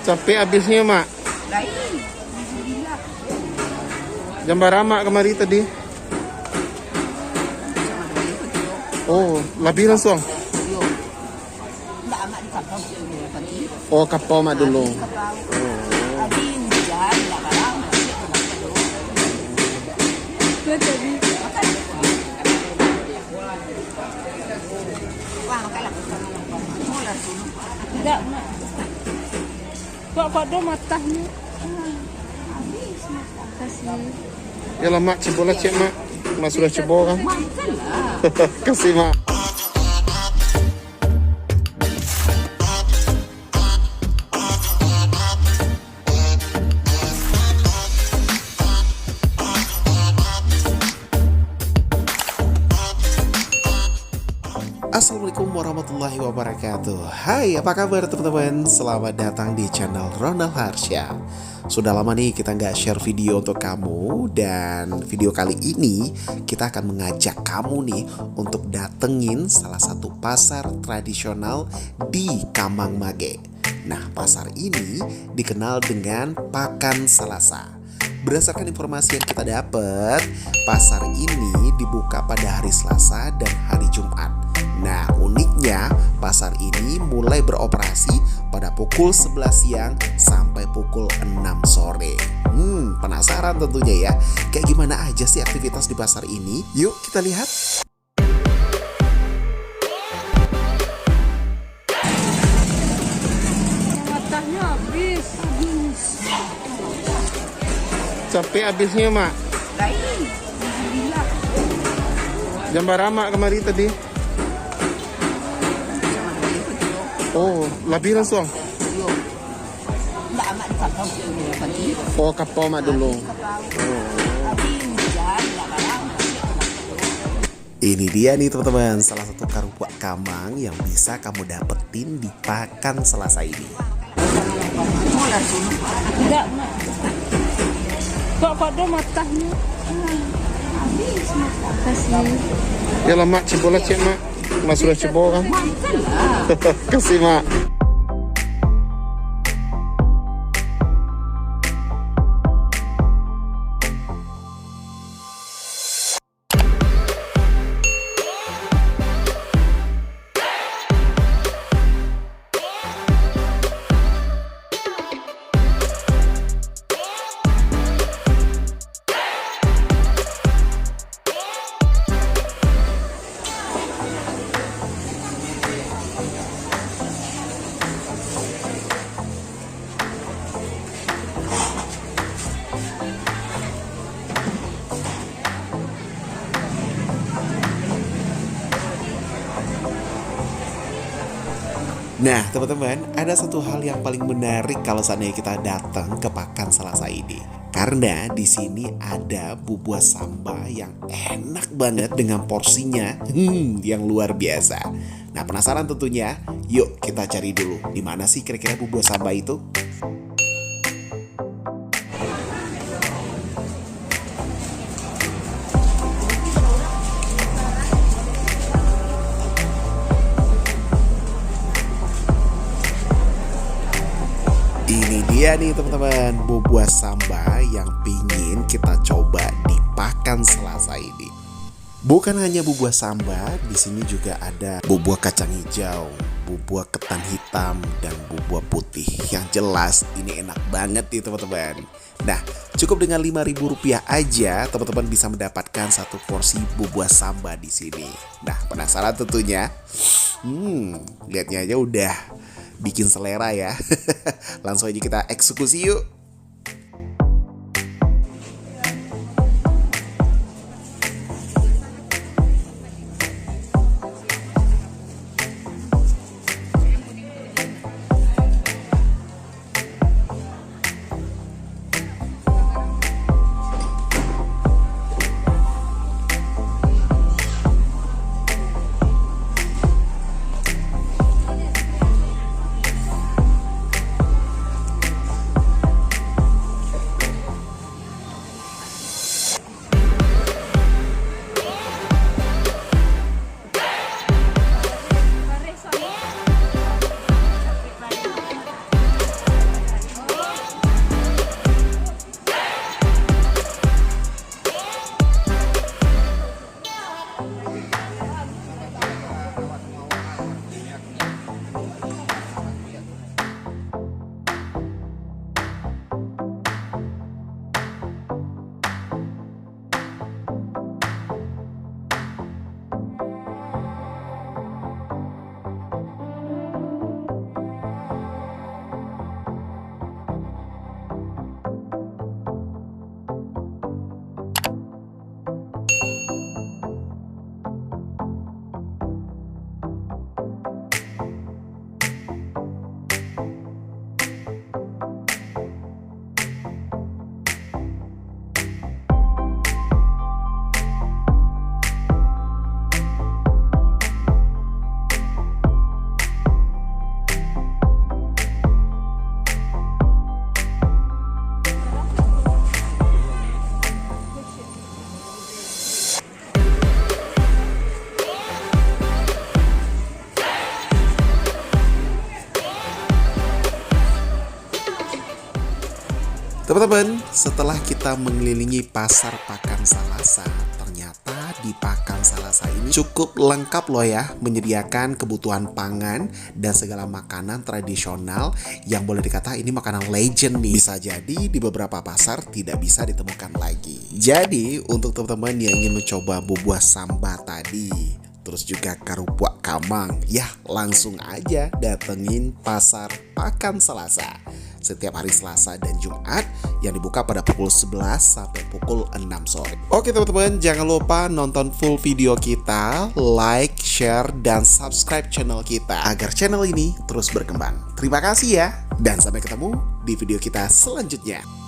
Capek habisnya, Mak. Lain. Alhamdulillah. Jam berapa Mak kemari tadi? Oh, lebih langsung. Yo. Enggak amat di kapau dulu pagi. Oh, kapau Mak dulu. Kapau. Tadi hujan, enggak barang. Tadi. Wah, makanlah. Mula dulu. Enggak, Mak. Kok ada matanya? Habis makan. Kasih. Ya lah Mak, cebola cek Mak. Mak sudah cebol kan? Makanlah. Kasih Mak. Assalamualaikum warahmatullahi wabarakatuh. Hai, apa kabar teman-teman? Selamat datang di channel Ronald Harsha. Sudah lama nih kita nggak share video untuk kamu. Dan video kali ini kita akan mengajak kamu nih untuk datengin salah satu pasar tradisional di Kamang Mage. Nah, pasar ini dikenal dengan Pakan Salasa. Berdasarkan informasi yang kita dapat, pasar ini dibuka pada hari Selasa dan hari Jumat. Nah, uniknya pasar ini mulai beroperasi pada pukul 11 siang sampai pukul 6 sore. Penasaran tentunya ya, kayak gimana aja sih aktivitas di pasar ini? Yuk kita lihat. Matanya habis. Capek habisnya Mak. Lain. Alhamdulillah. Jam berapa Mak kemari tadi? Oh, lebih langsung. Yo. Enggak amat di kapau dulu pagi. Oh, kapau Mak dulu. Tadi hujan, enggak barang. Ini dia nih teman-teman, salah satu karupuk Kamang yang bisa kamu dapetin di Pakan Selasa ini. Mula dulu. Enggak, Mak. Kok ada matanya? Habis makan. Kasih. Ya lah Mak, cebola cek Mak. Mak sudah cebol kan? Makanlah. Kasih Mak. Nah teman-teman, ada satu hal yang paling menarik kalau seandainya kita datang ke Pakan Salasa ini. Karena di sini ada bubur samba yang enak banget dengan porsinya yang luar biasa. Nah penasaran tentunya? Yuk kita cari dulu di mana sih kira-kira bubur samba itu? Ini dia nih teman-teman, bubur samba yang pingin kita coba di Pakan Selasa ini. Bukan hanya bubur samba, di sini juga ada bubur kacang hijau, bubur ketan hitam, dan bubur putih. Yang jelas ini enak banget nih teman-teman. Nah, cukup dengan Rp5.000 aja teman-teman bisa mendapatkan satu porsi bubur samba di sini. Nah, penasaran tentunya? Lihatnya aja udah bikin selera ya. Langsung aja kita eksekusi yuk. Teman-teman, setelah kita mengelilingi pasar Pakan Salasa, ternyata di Pakan Salasa ini cukup lengkap loh ya, menyediakan kebutuhan pangan dan segala makanan tradisional yang boleh dikata ini makanan legend nih. Bisa jadi di beberapa pasar tidak bisa ditemukan lagi. Jadi untuk teman-teman yang ingin mencoba buah samba tadi, terus juga karupuak kamang, ya langsung aja datengin pasar Pakan Salasa setiap hari Selasa dan Jumat yang dibuka pada pukul 11 sampai pukul 6 sore. Oke teman-teman, jangan lupa nonton full video kita, like, share, dan subscribe channel kita agar channel ini terus berkembang. Terima kasih ya, dan sampai ketemu di video kita selanjutnya.